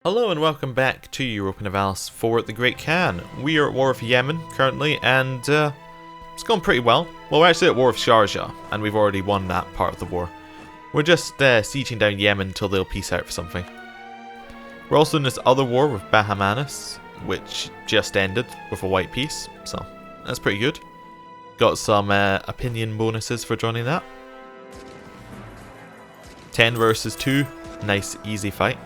Hello and welcome back to Europa Universalis IV the Great Khan. We are at war with Yemen currently and it's going pretty well. Well, we're actually at war with Sharjah and we've already won that part of the war. We're just sieging down Yemen until they'll peace out for something. We're also in this other war with Bahamanis, which just ended with a white peace, so that's pretty good. Got some opinion bonuses for joining that. 10 versus 2, nice easy fight.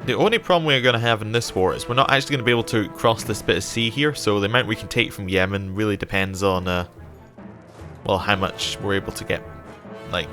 The only problem we're going to have in this war is we're not actually going to be able to cross this bit of sea here, so the amount we can take from Yemen really depends on, well, how much we're able to get, like,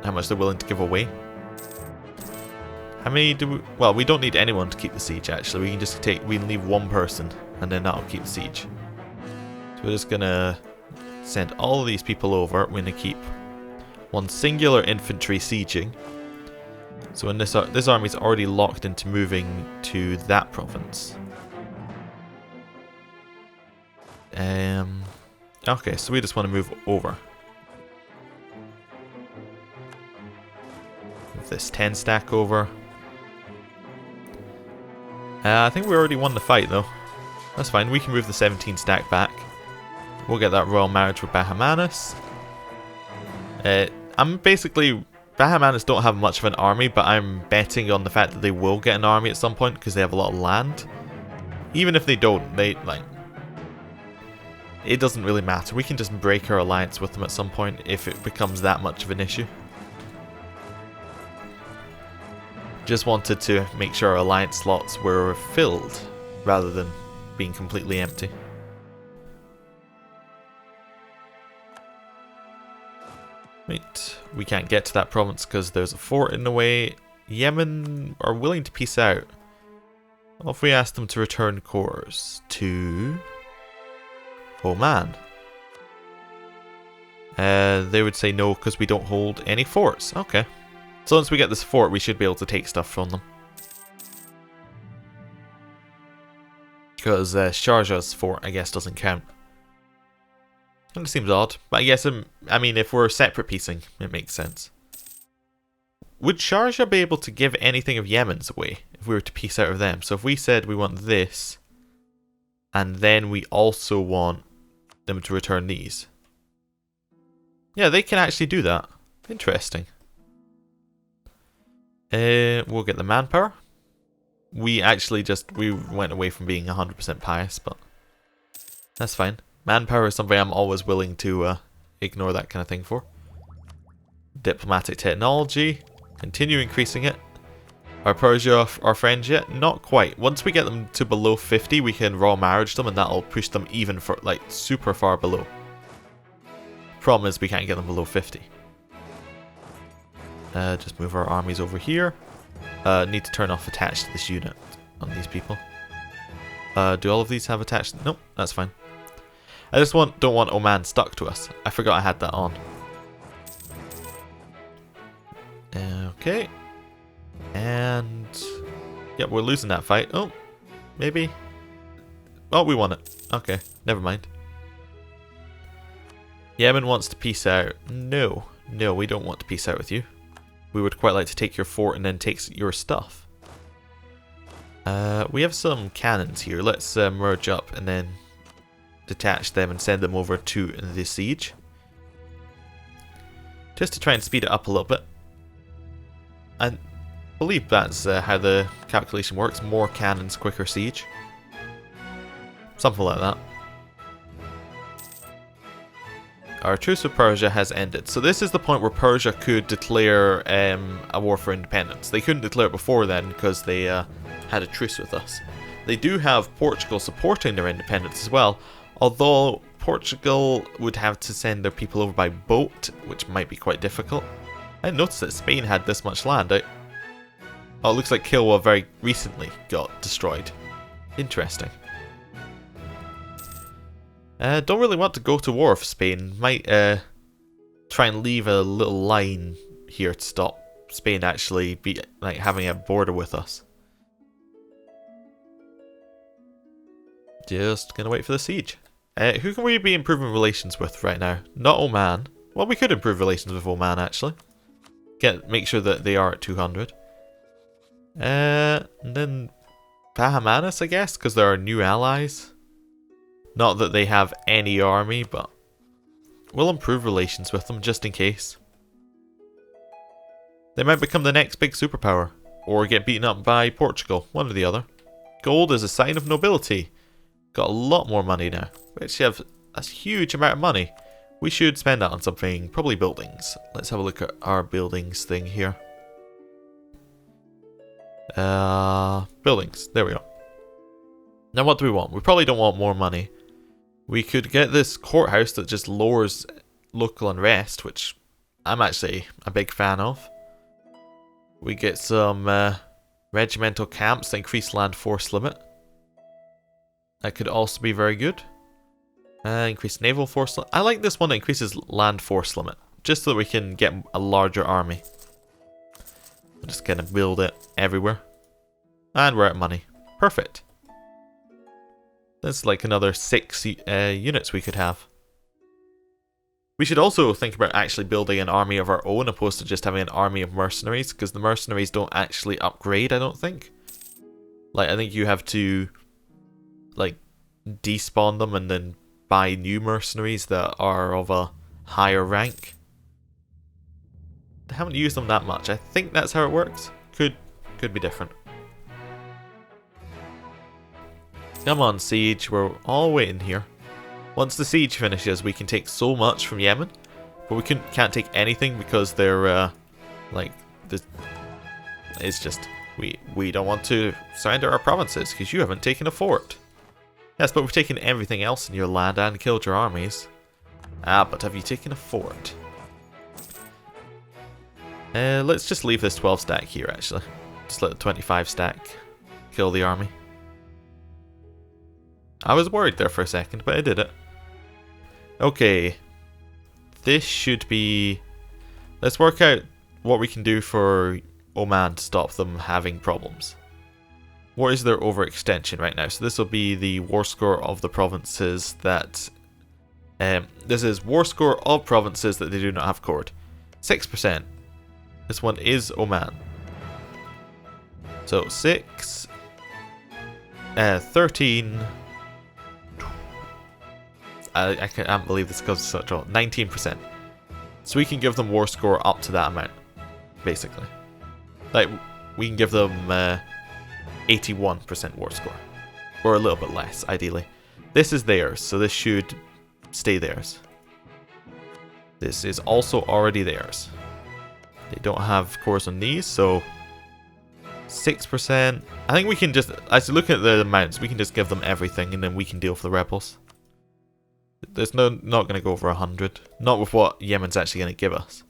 how much they're willing to give away. How many do we, well, we don't need anyone to keep the siege actually, we can just we can leave one person, and then that'll keep the siege. So we're just going to send all of these people over, we're going to keep one singular infantry sieging. So when this army is already locked into moving to that province. Okay, so we just want to move over. Move this 10 stack over. I think we already won the fight though. That's fine, we can move the 17 stack back. We'll get that royal marriage with Bahamanis. I'm basically... Bahamanis don't have much of an army, but I'm betting on the fact that they will get an army at some point because they have a lot of land. Even if they don't, it doesn't really matter. We can just break our alliance with them at some point if it becomes that much of an issue. Just wanted to make sure our alliance slots were filled rather than being completely empty. Wait, we can't get to that province because there's a fort in the way. Yemen are willing to peace out. What if we ask them to return cores to Oman? They would say no because we don't hold any forts. Okay. So once we get this fort, we should be able to take stuff from them. Because Sharjah's fort, I guess, doesn't count. It seems odd, but I guess, I mean, if we're separate piecing, it makes sense. Would Sharjah be able to give anything of Yemen's away if we were to piece out of them? So if we said we want this, and then we also want them to return these. Yeah, they can actually do that. Interesting. We'll get the manpower. We actually we went away from being 100% pious, but that's fine. Manpower is something I'm always willing to ignore that kind of thing for. Diplomatic technology. Continue increasing it. Are Persia our friends yet? Not quite. Once we get them to below 50, we can royal marriage them and that'll push them even for like super far below. Problem is we can't get them below 50. Just move our armies over here. Need to turn off attached to this unit on these people. Do all of these have attached? Nope, that's fine. I just don't want Oman stuck to us. I forgot I had that on. Okay. And... yep, we're losing that fight. Oh, maybe. Oh, we won it. Okay, never mind. Yemen wants to peace out. No. No, we don't want to peace out with you. We would quite like to take your fort and then take your stuff. We have some cannons here. Let's merge up and then detach them and send them over to the siege. Just to try and speed it up a little bit. I believe that's how the calculation works. More cannons, quicker siege. Something like that. Our truce with Persia has ended. So this is the point where Persia could declare a war for independence. They couldn't declare it before then because they had a truce with us. They do have Portugal supporting their independence as well. Although Portugal would have to send their people over by boat, which might be quite difficult. I didn't notice that Spain had this much land. Oh, it looks like Kilwa very recently got destroyed. Interesting. Don't really want to go to war with Spain. Might try and leave a little line here to stop Spain actually having a border with us. Just gonna wait for the siege. Who can we be improving relations with right now? Not Oman. Well, we could improve relations with Oman actually. Make sure that they are at 200. And then Bahamanis, I guess, because they're our new allies. Not that they have any army, but we'll improve relations with them just in case. They might become the next big superpower, or get beaten up by Portugal, one or the other. Gold is a sign of nobility. Got a lot more money now. We actually have a huge amount of money. We should spend that on something, probably buildings. Let's have a look at our buildings thing here. Buildings, there we go. Now what do we want? We probably don't want more money. We could get this courthouse that just lowers local unrest, which I'm actually a big fan of. We get some regimental camps that increase land force limit. That could also be very good. Increase naval force limit. I like this one that increases land force limit, just so that we can get a larger army. We're just gonna build it everywhere. And we're out of money. Perfect. That's like another 6 units we could have. We should also think about actually building an army of our own opposed to just having an army of mercenaries, because the mercenaries don't actually upgrade, I don't think. Like, I think you have to, like, despawn them and then buy new mercenaries that are of a higher rank. I haven't used them that much. I think that's how it works. Could be different. Come on, siege. We're all waiting here. Once the siege finishes, we can take so much from Yemen, but we can't take anything because they're like this. It's just we don't want to surrender our provinces because you haven't taken a fort. Yes, but we've taken everything else in your land and killed your armies. Ah, but have you taken a fort? Let's just leave this 12 stack here. Actually, just let the 25 stack kill the army. I was worried there for a second, but I did it. Okay. This should be... Let's work out what we can do for Oman to stop them having problems. What is their overextension right now? So this will be the war score of the provinces that... this is war score of provinces that they do not have cored. 6%. This one is Oman. So 6... 13... I can't believe this goes to such a 19%. So we can give them war score up to that amount, basically. Like, we can give them 81% war score. Or a little bit less, ideally. This is theirs, so this should stay theirs. This is also already theirs. They don't have cores on these, so 6%. I think we can just, as you look at the amounts, we can just give them everything and then we can deal with the rebels. There's not going to go over 100. Not with what Yemen's actually going to give us.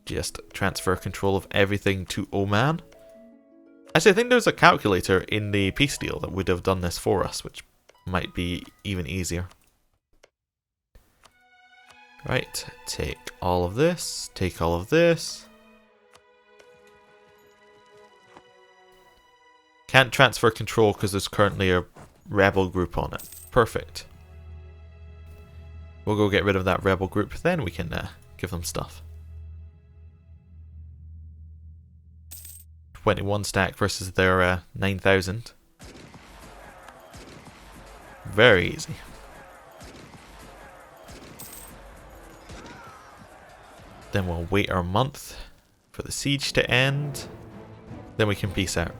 Just transfer control of everything to Oman. Actually, I think there's a calculator in the peace deal that would have done this for us, which might be even easier. Right, take all of this, take all of this. Can't transfer control because there's currently a rebel group on it. Perfect. We'll go get rid of that rebel group, then we can give them stuff. 21 stack versus their 9,000. Very easy. Then we'll wait our month for the siege to end. Then we can peace out.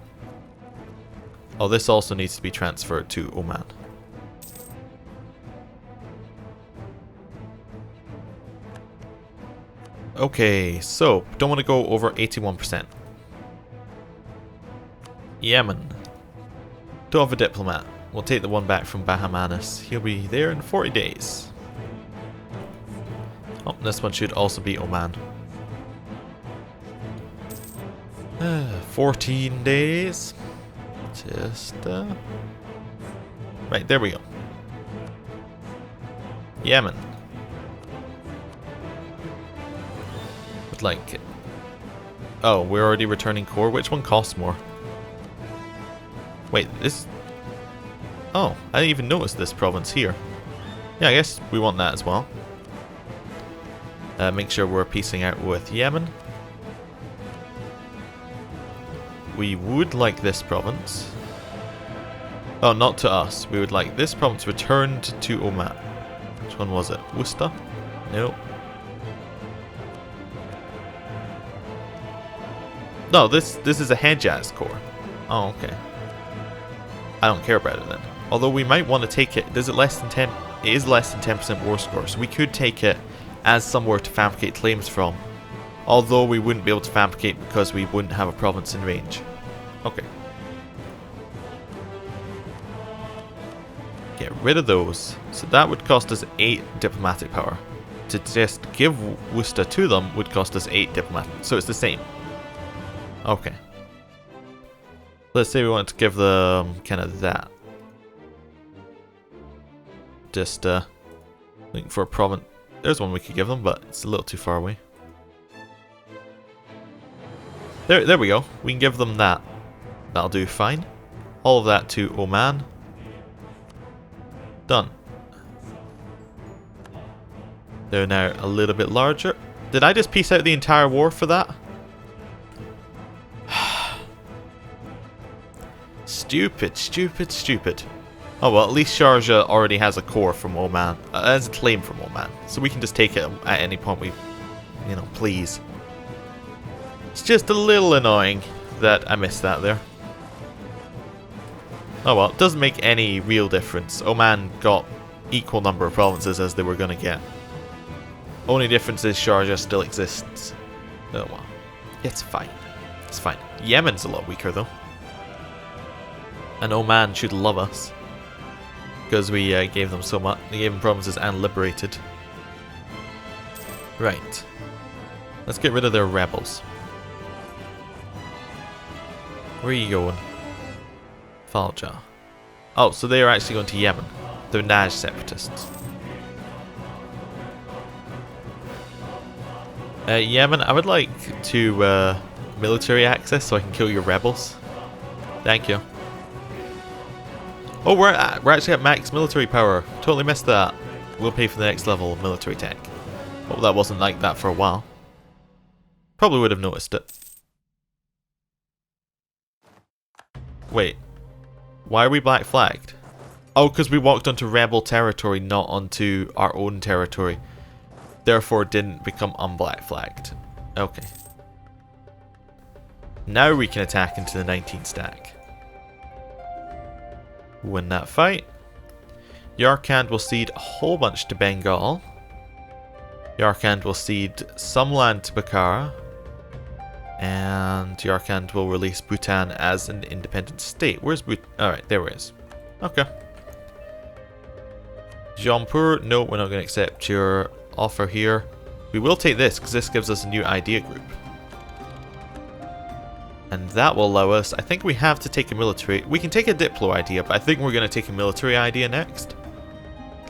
Oh, this also needs to be transferred to Oman. Okay, so don't want to go over 81%. Yemen. Don't have a diplomat. We'll take the one back from Bahamanis. He'll be there in 40 days. Oh, this one should also be Oman. 14 days. Just, right, there we go. Yemen. Would like it. Oh, we're already returning core. Which one costs more? Wait, this... Oh, I didn't even notice this province here. Yeah, I guess we want that as well. Make sure we're piecing out with Yemen. we would like this province. Oh, not to us. We would like this province returned to Oman. Which one was it? Worcester? No. No, this is a Hejaz core. Oh, okay. I don't care about it then. Although we might want to take it. Does it less than 10? It is less than 10% war score, so we could take it as somewhere to fabricate claims from. Although we wouldn't be able to fabricate because we wouldn't have a province in range. Okay. Get rid of those. So that would cost us 8 diplomatic power. To just give Worcester to them would cost us 8 diplomatic. So it's the same. Okay. Let's say we want to give them kind of that. Just looking for a province. There's one we could give them, but it's a little too far away. There we go. We can give them that. That'll do fine. All of that to Oman. Done. They're now a little bit larger. Did I just piece out the entire war for that? Stupid, stupid, stupid. Oh well, at least Sharjah already has a core from Oman. Has a claim from Oman. So we can just take it at any point we, please. It's just a little annoying that I missed that there. Oh well, it doesn't make any real difference. Oman got equal number of provinces as they were going to get. Only difference is Sharjah still exists. Oh well. It's fine. It's fine. Yemen's a lot weaker though. And Oman should love us. Because we gave them so much. We gave them provinces and liberated. Right. Let's get rid of their rebels. Where are you going? Fallujah. Oh, so they are actually going to Yemen. They're Naj separatists. Yemen, I would like to military access so I can kill your rebels. Thank you. Oh, we're actually at max military power. Totally missed that. We'll pay for the next level of military tech. Hope that wasn't like that for a while. Probably would have noticed it. Wait. Why are we black flagged? Oh, because we walked onto rebel territory, not onto our own territory. Therefore didn't become unblack flagged. Okay. Now we can attack into the 19 stack. Win that fight. Yarkand will cede a whole bunch to Bengal. Yarkand will cede some land to Bukhara. And Yarkand will release Bhutan as an independent state. Where's Bhutan? Alright, there it is. Okay. Jaunpur, no, we're not going to accept your offer here. We will take this because this gives us a new idea group. And that will allow us, I think we have to take a military. We can take a Diplo idea, but I think we're going to take a military idea next.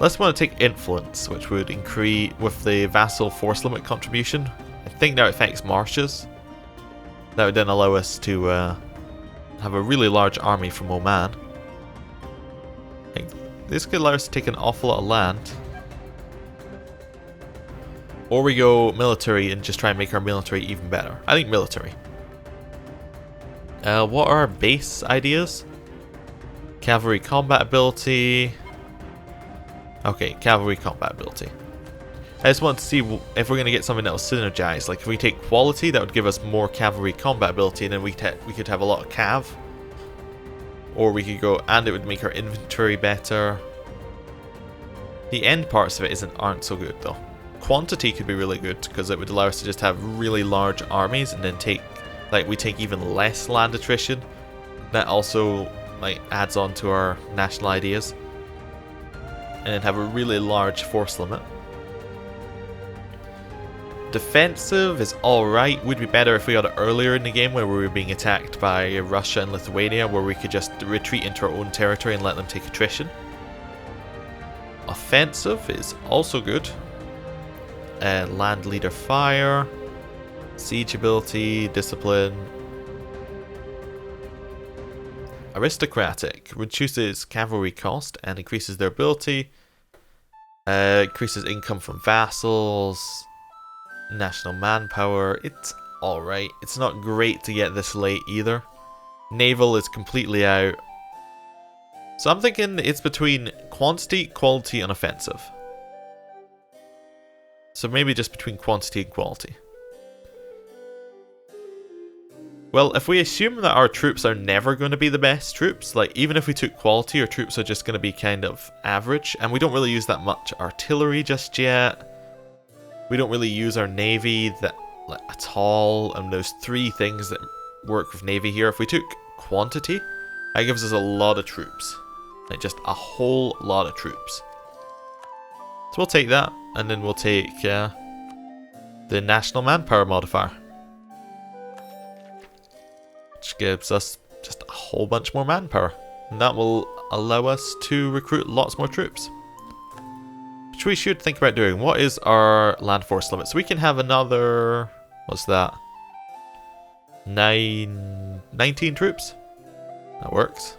Let's want to take influence, which would increase with the vassal force limit contribution. I think that affects marshes. That would then allow us to have a really large army from Oman. This could allow us to take an awful lot of land. Or we go military and just try and make our military even better. I think military. What are our base ideas? Cavalry combat ability. Okay, cavalry combat ability. I just want to see if we're going to get something that will synergize. Like if we take quality, that would give us more cavalry combat ability, and then we could have a lot of cav. Or we could go, and it would make our inventory better. The end parts of it aren't so good though. Quantity could be really good because it would allow us to just have really large armies and then take, like we take even less land attrition. That also like adds on to our national ideas. And then have a really large force limit. Defensive is alright. Would be better if we got it earlier in the game where we were being attacked by Russia and Lithuania, where we could just retreat into our own territory and let them take attrition. Offensive is also good. Land leader fire. Siege ability, discipline. Aristocratic reduces cavalry cost and increases their ability. Increases income from vassals. National manpower. It's alright. It's not great to get this late either. Naval is completely out. So I'm thinking it's between quantity, quality, and offensive. So maybe just between quantity and quality. Well, if we assume that our troops are never going to be the best troops, like even if we took quality, our troops are just going to be kind of average, and we don't really use that much artillery just yet. We don't really use our navy at all, and there's 3 things that work with navy here. If we took quantity, that gives us a lot of troops. Like just a whole lot of troops. So we'll take that, and then we'll take the national manpower modifier. Which gives us just a whole bunch more manpower. And that will allow us to recruit lots more troops. Which we should think about doing. What is our land force limit? So we can have another... What's that? 19 troops? That works.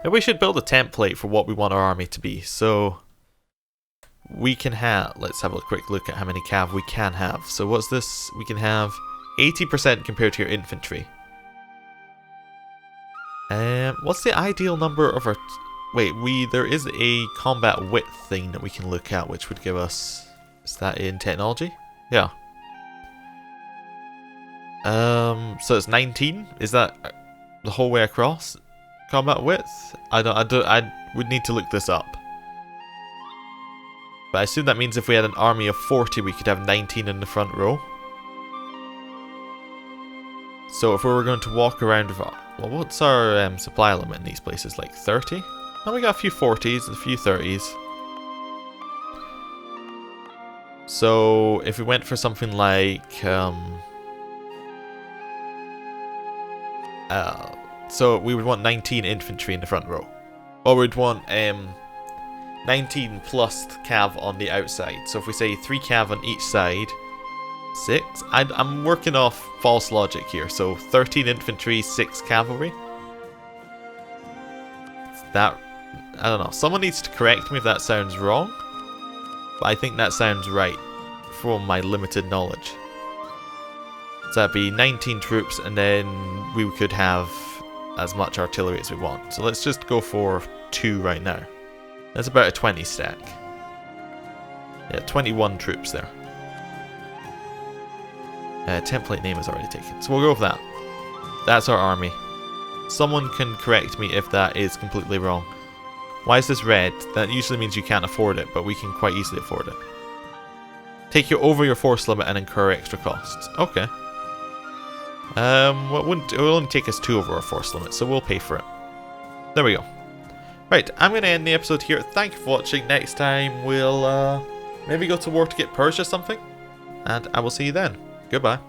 Maybe we should build a template for what we want our army to be. So we can have... Let's have a quick look at how many cav we can have. So what's this? We can have 80% compared to your infantry. What's the ideal number of our... Wait, there is a combat width thing that we can look at, which would give us... Is that in technology? Yeah. So it's 19? Is that the whole way across? Combat width? I would need to look this up. But I assume that means if we had an army of 40, we could have 19 in the front row. So if we were going to walk around with... Well, what's our supply limit in these places? Like 30? Oh, we got a few 40s, a few 30s. So if we went for something like... so we would want 19 infantry in the front row. Or we'd want 19 plus cav on the outside. So if we say 3 cav on each side... 6? I'm working off false logic here. So 13 infantry, 6 cavalry. That... I don't know. Someone needs to correct me if that sounds wrong. But I think that sounds right from my limited knowledge. So that'd be 19 troops, and then we could have as much artillery as we want. So let's just go for 2 right now. That's about a 20 stack. Yeah, 21 troops there. Template name is already taken. So we'll go with that. That's our army. Someone can correct me if that is completely wrong. Why is this red? That usually means you can't afford it, but we can quite easily afford it. Take you over your force limit and incur extra costs. Okay. Well, it will only take us 2 over our force limit, so we'll pay for it. There we go. Right, I'm going to end the episode here. Thank you for watching. Next time we'll maybe go to war to get Persia something. And I will see you then. Goodbye.